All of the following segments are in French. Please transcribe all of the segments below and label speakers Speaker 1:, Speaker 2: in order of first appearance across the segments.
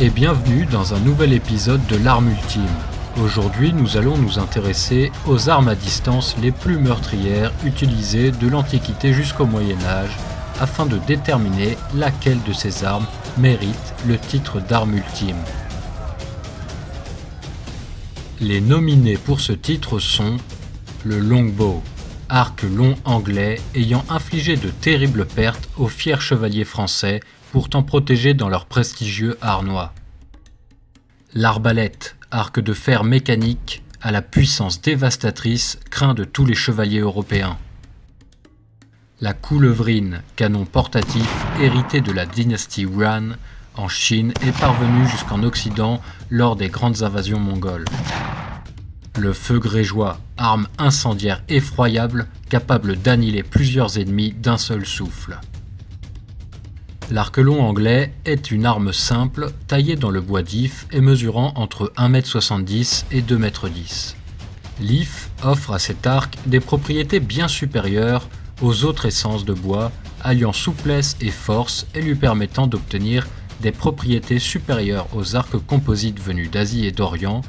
Speaker 1: et bienvenue dans un nouvel épisode de l'Arme Ultime. Aujourd'hui, nous allons nous intéresser aux armes à distance les plus meurtrières utilisées de l'Antiquité jusqu'au Moyen-Âge afin de déterminer laquelle de ces armes mérite le titre d'arme ultime. Les nominés pour ce titre sont le longbow, arc long anglais ayant infligé de terribles pertes aux fiers chevaliers français pourtant protégés dans leur prestigieux harnois. L'arbalète, arc de fer mécanique à la puissance dévastatrice craint de tous les chevaliers européens. La coulevrine, canon portatif hérité de la dynastie Yuan en Chine et parvenu jusqu'en Occident lors des grandes invasions mongoles. Le feu grégeois, arme incendiaire effroyable capable d'annihiler plusieurs ennemis d'un seul souffle. L'arc long anglais est une arme simple, taillée dans le bois d'if et mesurant entre 1,70 m et 2,10 m. L'if offre à cet arc des propriétés bien supérieures aux autres essences de bois, alliant souplesse et force et lui permettant d'obtenir des propriétés supérieures aux arcs composites venus d'Asie et d'Orient,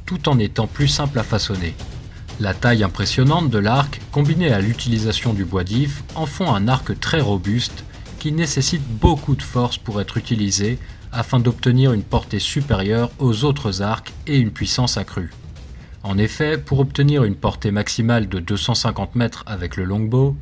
Speaker 1: tout en étant plus simple à façonner. La taille impressionnante de l'arc, combinée à l'utilisation du bois d'if, en font un arc très robuste, qui nécessite beaucoup de force pour être utilisé afin d'obtenir une portée supérieure aux autres arcs et une puissance accrue. En effet, pour obtenir une portée maximale de 250 mètres avec le longbow,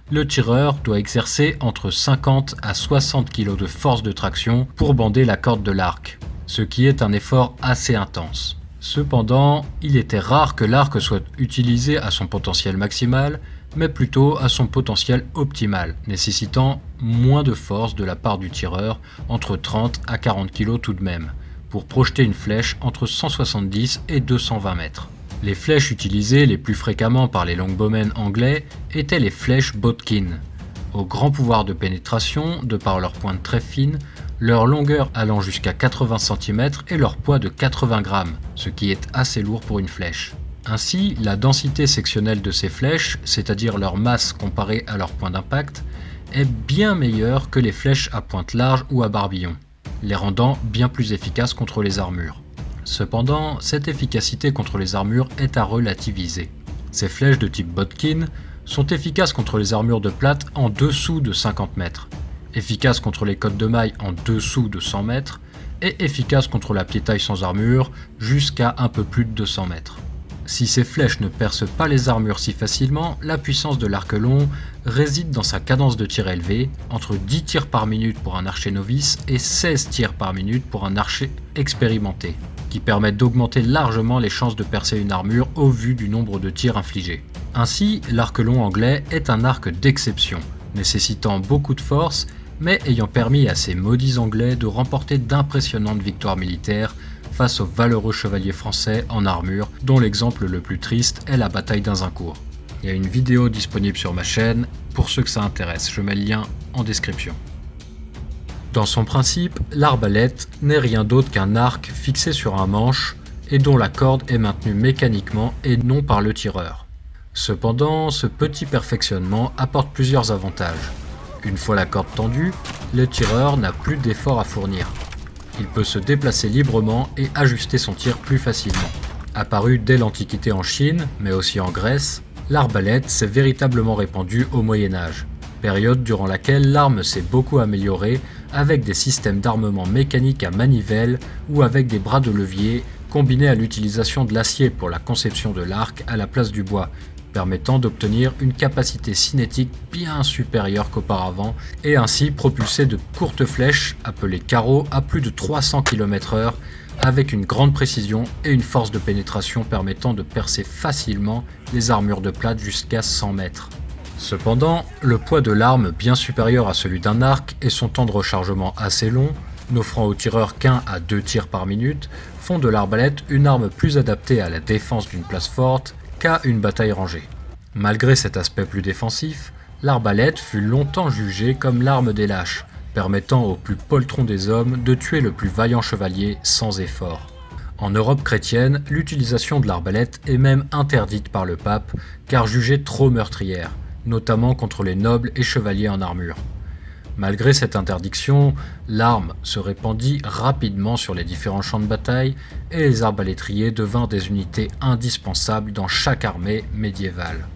Speaker 1: le tireur doit exercer entre 50 à 60 kg de force de traction pour bander la corde de l'arc, ce qui est un effort assez intense. Cependant, il était rare que l'arc soit utilisé à son potentiel maximal, mais plutôt à son potentiel optimal, nécessitant moins de force de la part du tireur, entre 30 à 40 kg tout de même, pour projeter une flèche entre 170 et 220 mètres. Les flèches utilisées les plus fréquemment par les longbowmen anglais étaient les flèches Bodkin, au grand pouvoir de pénétration de par leur pointe très fine, leur longueur allant jusqu'à 80 cm et leur poids de 80 grammes, ce qui est assez lourd pour une flèche. Ainsi, la densité sectionnelle de ces flèches, c'est-à-dire leur masse comparée à leur point d'impact, est bien meilleure que les flèches à pointe large ou à barbillon, les rendant bien plus efficaces contre les armures. Cependant, cette efficacité contre les armures est à relativiser. Ces flèches de type Bodkin sont efficaces contre les armures de plate en dessous de 50 mètres, efficaces contre les cottes de mailles en dessous de 100 mètres et efficaces contre la piétaille sans armure jusqu'à un peu plus de 200 mètres. Si ces flèches ne percent pas les armures si facilement, la puissance de l'arc long réside dans sa cadence de tir élevée, entre 10 tirs par minute pour un archer novice et 16 tirs par minute pour un archer expérimenté, qui permettent d'augmenter largement les chances de percer une armure au vu du nombre de tirs infligés. Ainsi, l'arc long anglais est un arc d'exception, nécessitant beaucoup de force, mais ayant permis à ces maudits anglais de remporter d'impressionnantes victoires militaires face aux valeureux chevaliers français en armure, dont l'exemple le plus triste est la bataille d'Azincourt. Il y a une vidéo disponible sur ma chaîne, pour ceux que ça intéresse, je mets le lien en description. Dans son principe, l'arbalète n'est rien d'autre qu'un arc fixé sur un manche et dont la corde est maintenue mécaniquement et non par le tireur. Cependant, ce petit perfectionnement apporte plusieurs avantages. Une fois la corde tendue, le tireur n'a plus d'effort à fournir. Il peut se déplacer librement et ajuster son tir plus facilement. Apparu dès l'Antiquité en Chine, mais aussi en Grèce, l'arbalète s'est véritablement répandue au Moyen-Âge, période durant laquelle l'arme s'est beaucoup améliorée avec des systèmes d'armement mécanique à manivelle ou avec des bras de levier combinés à l'utilisation de l'acier pour la conception de l'arc à la place du bois, permettant d'obtenir une capacité cinétique bien supérieure qu'auparavant et ainsi propulser de courtes flèches appelées carreaux à plus de 300 km/h avec une grande précision et une force de pénétration permettant de percer facilement les armures de plate jusqu'à 100 mètres. Cependant, le poids de l'arme bien supérieur à celui d'un arc et son temps de rechargement assez long, n'offrant au tireur qu'1 à 2 tirs par minute, font de l'arbalète une arme plus adaptée à la défense d'une place forte qu'à une bataille rangée. Malgré cet aspect plus défensif, l'arbalète fut longtemps jugée comme l'arme des lâches, permettant aux plus poltrons des hommes de tuer le plus vaillant chevalier sans effort. En Europe chrétienne, l'utilisation de l'arbalète est même interdite par le pape, car jugée trop meurtrière, notamment contre les nobles et chevaliers en armure. Malgré cette interdiction, l'arme se répandit rapidement sur les différents champs de bataille et les arbalétriers devinrent des unités indispensables dans chaque armée médiévale.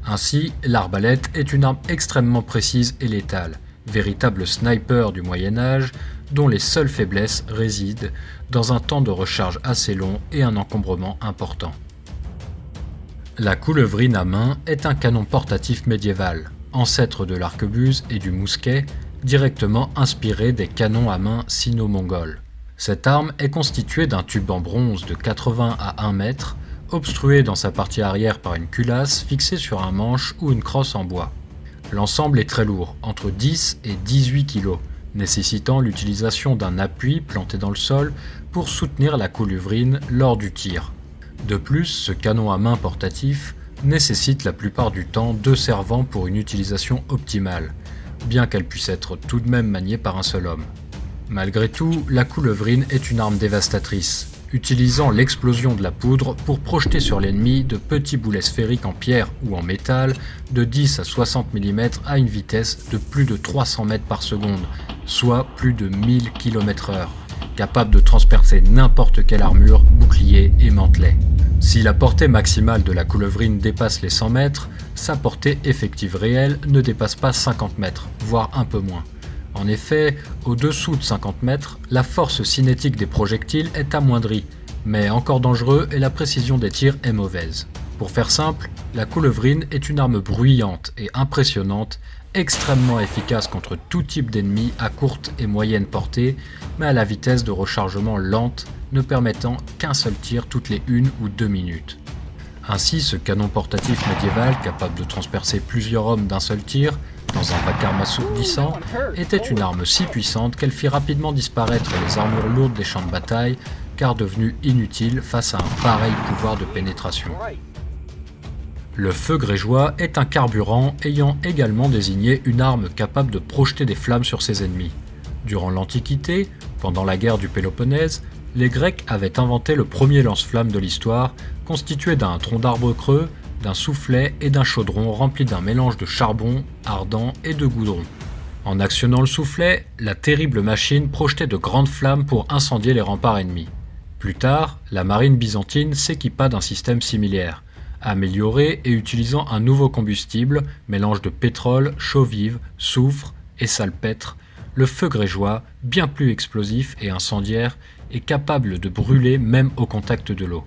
Speaker 1: Ainsi, l'arbalète est une arme extrêmement précise et létale, véritable sniper du Moyen-Âge dont les seules faiblesses résident dans un temps de recharge assez long et un encombrement important. La coulevrine à main est un canon portatif médiéval, ancêtre de l'arquebuse et du mousquet, directement inspiré des canons à main sino-mongols. Cette arme est constituée d'un tube en bronze de 80 à 1 mètre, obstrué dans sa partie arrière par une culasse fixée sur un manche ou une crosse en bois. L'ensemble est très lourd, entre 10 et 18 kg, nécessitant l'utilisation d'un appui planté dans le sol pour soutenir la coulevrine lors du tir. De plus, ce canon à main portatif nécessite la plupart du temps 2 servants pour une utilisation optimale, bien qu'elle puisse être tout de même maniée par un seul homme. Malgré tout, la coulevrine est une arme dévastatrice, utilisant l'explosion de la poudre pour projeter sur l'ennemi de petits boulets sphériques en pierre ou en métal de 10 à 60 mm à une vitesse de plus de 300 mètres par seconde, soit plus de 1000 km/h, capable de transpercer n'importe quelle armure, bouclier et mantelet. Si la portée maximale de la coulevrine dépasse les 100 mètres, sa portée effective réelle ne dépasse pas 50 mètres, voire un peu moins. En effet, au-dessous de 50 mètres, la force cinétique des projectiles est amoindrie, mais encore dangereux et la précision des tirs est mauvaise. Pour faire simple, la coulevrine est une arme bruyante et impressionnante, extrêmement efficace contre tout type d'ennemi à courte et moyenne portée, mais à la vitesse de rechargement lente, ne permettant qu'un seul tir toutes les 1 ou 2 minutes. Ainsi, ce canon portatif médiéval, capable de transpercer plusieurs hommes d'un seul tir, dans un vacarme assourdissant, était une arme si puissante qu'elle fit rapidement disparaître les armures lourdes des champs de bataille, car devenue inutile face à un pareil pouvoir de pénétration. Le feu grégeois est un carburant ayant également désigné une arme capable de projeter des flammes sur ses ennemis. Durant l'Antiquité, pendant la guerre du Péloponnèse, les Grecs avaient inventé le premier lance-flamme de l'histoire, constitué d'un tronc d'arbre creux, d'un soufflet et d'un chaudron rempli d'un mélange de charbon, ardent et de goudron. En actionnant le soufflet, la terrible machine projetait de grandes flammes pour incendier les remparts ennemis. Plus tard, la marine byzantine s'équipa d'un système similaire, amélioré et utilisant un nouveau combustible, mélange de pétrole, chaux-vive, soufre et salpêtre. Le feu grégeois, bien plus explosif et incendiaire, est capable de brûler même au contact de l'eau.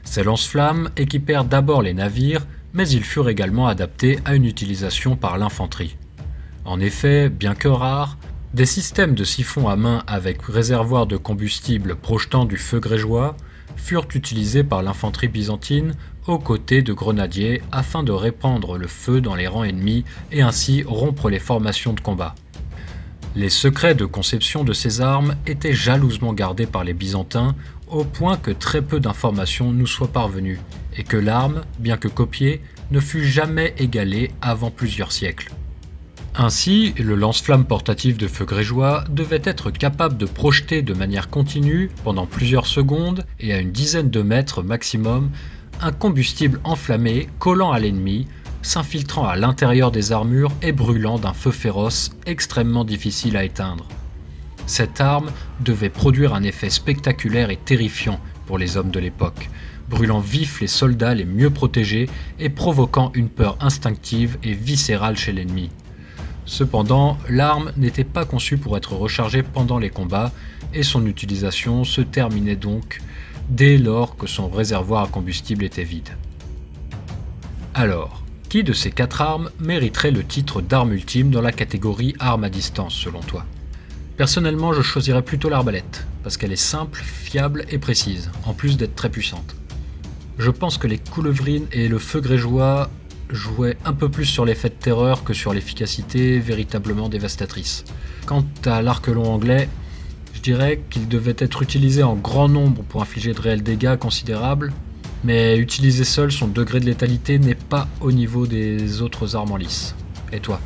Speaker 1: Ces lance-flammes équipèrent d'abord les navires, mais ils furent également adaptés à une utilisation par l'infanterie. En effet, bien que rares, des systèmes de siphons à main avec réservoir de combustible projetant du feu grégeois furent utilisés par l'infanterie byzantine aux côtés de grenadiers afin de répandre le feu dans les rangs ennemis et ainsi rompre les formations de combat. Les secrets de conception de ces armes étaient jalousement gardés par les Byzantins au point que très peu d'informations nous soient parvenues et que l'arme, bien que copiée, ne fut jamais égalée avant plusieurs siècles. Ainsi, le lance-flamme portatif de feu grégeois devait être capable de projeter de manière continue, pendant plusieurs secondes et à une dizaine de mètres maximum, un combustible enflammé collant à l'ennemi, s'infiltrant à l'intérieur des armures et brûlant d'un feu féroce extrêmement difficile à éteindre. Cette arme devait produire un effet spectaculaire et terrifiant pour les hommes de l'époque, brûlant vifs les soldats les mieux protégés et provoquant une peur instinctive et viscérale chez l'ennemi. Cependant, l'arme n'était pas conçue pour être rechargée pendant les combats et son utilisation se terminait donc dès lors que son réservoir à combustible était vide. Alors, qui de ces 4 armes mériterait le titre d'arme ultime dans la catégorie arme à distance selon toi? Personnellement, je choisirais plutôt l'arbalète, parce qu'elle est simple, fiable et précise, en plus d'être très puissante. Je pense que les coulevrines et le feu grégeois jouaient un peu plus sur l'effet de terreur que sur l'efficacité véritablement dévastatrice. Quant à l'arc long anglais, je dirais qu'il devait être utilisé en grand nombre pour infliger de réels dégâts considérables, mais utilisé seul, son degré de létalité n'est pas au niveau des autres armes en lice. Et toi ?